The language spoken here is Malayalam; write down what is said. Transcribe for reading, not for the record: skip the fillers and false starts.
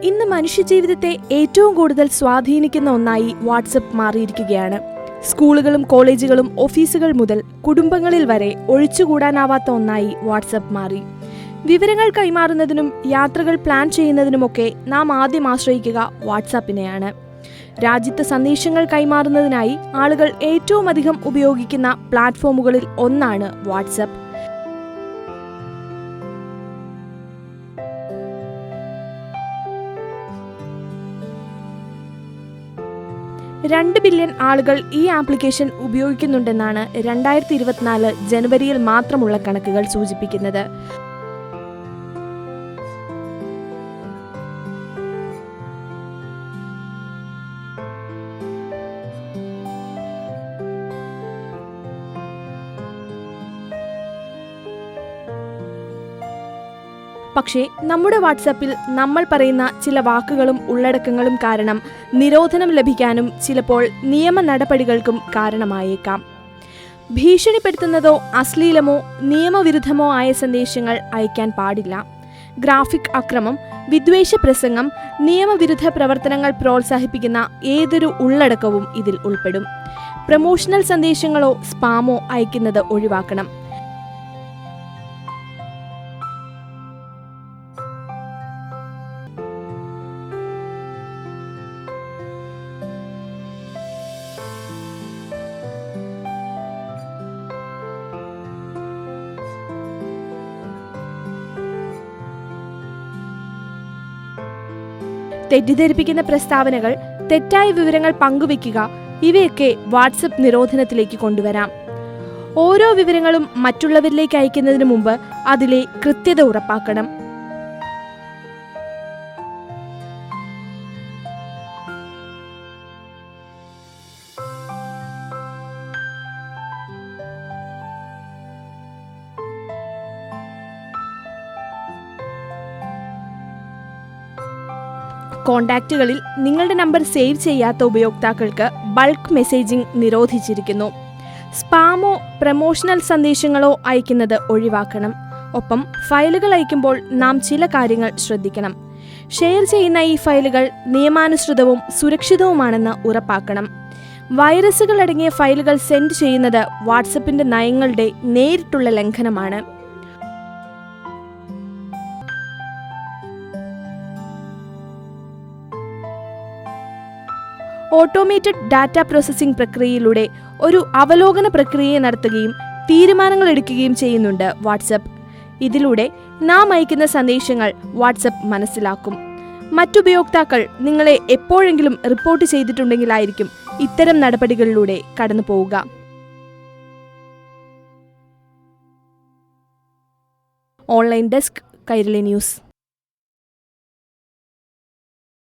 ഇന്ന് മനുഷ്യജീവിതത്തെ ഏറ്റവും കൂടുതൽ സ്വാധീനിക്കുന്ന ഒന്നായി വാട്സപ്പ് മാറിയിരിക്കുകയാണ്. സ്കൂളുകളും കോളേജുകളും ഓഫീസുകൾ മുതൽ കുടുംബങ്ങളിൽ വരെ ഒഴിച്ചുകൂടാനാവാത്ത ഒന്നായി വാട്സപ്പ് മാറി. വിവരങ്ങൾ കൈമാറുന്നതിനും യാത്രകൾ പ്ലാൻ ചെയ്യുന്നതിനുമൊക്കെ നാം ആദ്യം ആശ്രയിക്കുക വാട്സാപ്പിനെയാണ്. രാജ്യത്ത് സന്ദേശങ്ങൾ കൈമാറുന്നതിനായി ആളുകൾ ഏറ്റവും അധികം ഉപയോഗിക്കുന്ന പ്ലാറ്റ്ഫോമുകളിൽ ഒന്നാണ് വാട്സപ്പ്. 2 ബില്യൺ ആളുകൾ ഈ ആപ്ലിക്കേഷൻ ഉപയോഗിക്കുന്നുണ്ടെന്നാണ് 2024 ജനുവരിയിൽ മാത്രമുള്ള കണക്കുകൾ സൂചിപ്പിക്കുന്നത്. പക്ഷേ നമ്മുടെ വാട്സാപ്പിൽ നമ്മൾ പറയുന്ന ചില വാക്കുകളും ഉള്ളടക്കങ്ങളും കാരണം നിരോധനം ലഭിക്കാനും ചിലപ്പോൾ നിയമ നടപടികൾക്കും കാരണമായേക്കാം. ഭീഷണിപ്പെടുത്തുന്നതോ അശ്ലീലമോ നിയമവിരുദ്ധമോ ആയ സന്ദേശങ്ങൾ അയക്കാൻ പാടില്ല. ഗ്രാഫിക് അക്രമം, വിദ്വേഷ പ്രസംഗം, നിയമവിരുദ്ധ പ്രവർത്തനങ്ങൾ പ്രോത്സാഹിപ്പിക്കുന്ന ഏതൊരു ഉള്ളടക്കവും ഇതിൽ ഉൾപ്പെടും. പ്രമോഷണൽ സന്ദേശങ്ങളോ സ്പാമോ അയക്കുന്നത് ഒഴിവാക്കണം. തെറ്റിദ്ധരിപ്പിക്കുന്ന പ്രസ്താവനകൾ, തെറ്റായ വിവരങ്ങൾ പങ്കുവെക്കുക, ഇവയൊക്കെ വാട്സപ്പ് നിരോധനത്തിലേക്ക് കൊണ്ടുവരാം. ഓരോ വിവരങ്ങളും മറ്റുള്ളവരിലേക്ക് അയക്കുന്നതിന് മുമ്പ് അതിലെ കൃത്യത ഉറപ്പാക്കണം. കോണ്ടാക്റ്റുകളിൽ നിങ്ങളുടെ നമ്പർ സേവ് ചെയ്യാത്ത ഉപയോക്താക്കൾക്ക് ബൾക്ക് മെസ്സേജിംഗ് നിരോധിച്ചിരിക്കുന്നു. സ്പാമോ പ്രമോഷണൽ സന്ദേശങ്ങളോ അയക്കുന്നത് ഒഴിവാക്കണം. ഒപ്പം ഫയലുകൾ അയക്കുമ്പോൾ നാം ചില കാര്യങ്ങൾ ശ്രദ്ധിക്കണം. ഷെയർ ചെയ്യുന്ന ഈ ഫയലുകൾ നിയമാനുസൃതവും സുരക്ഷിതവുമാണെന്ന് ഉറപ്പാക്കണം. വൈറസുകൾ അടങ്ങിയ ഫയലുകൾ സെൻഡ് ചെയ്യുന്നത് വാട്സപ്പിന്റെ നയങ്ങളുടെ നേരിട്ടുള്ള ലംഘനമാണ്. ഓട്ടോമേറ്റഡ് ഡാറ്റ പ്രോസസ്സിംഗ് പ്രക്രിയയിലൂടെ ഒരു അവലോകന പ്രക്രിയയെ നടത്തുകയും തീരുമാനങ്ങൾ എടുക്കുകയും ചെയ്യുന്നുണ്ട് വാട്സപ്പ്. ഇതിലൂടെ നാം അയക്കുന്ന സന്ദേശങ്ങൾ വാട്സപ്പ് മനസ്സിലാക്കും. മറ്റുപയോക്താക്കൾ നിങ്ങളെ എപ്പോഴെങ്കിലും റിപ്പോർട്ട് ചെയ്തിട്ടുണ്ടെങ്കിലായിരിക്കും ഇത്തരം നടപടികളിലൂടെ കടന്നു പോവുക. Online desk, Kairali news.